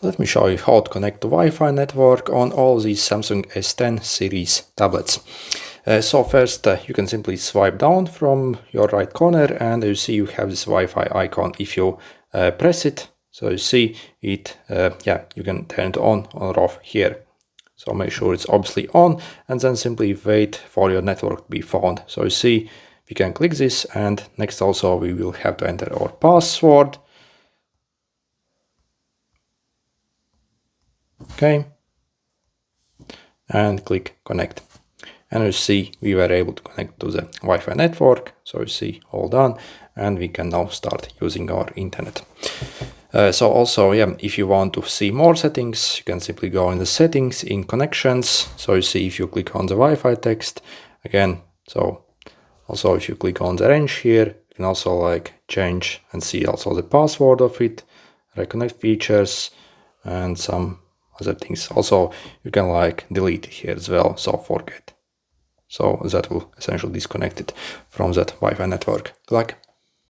Let me show you how to connect to Wi-Fi network on all these Samsung S10 series tablets. So first you can simply swipe down from your right corner and you see you have this Wi-Fi icon. If you press it, so you see it, you can turn it on or off here. So make sure it's obviously on and then simply wait for your network to be found. So you see we can click this and next also we will have to enter our password. Okay, and click connect. And you see we were able to connect to the Wi-Fi network. So you see all done and we can now start using our internet. So also, if you want to see more settings, you can simply go in the settings in connections. So you see if you click on the Wi-Fi text again. So also if you click on the range here, you can also like change and see also the password of it, reconnect features and some other things. Also, you can like delete it here as well, so forget. So that will essentially disconnect it from that Wi-Fi network. Good luck.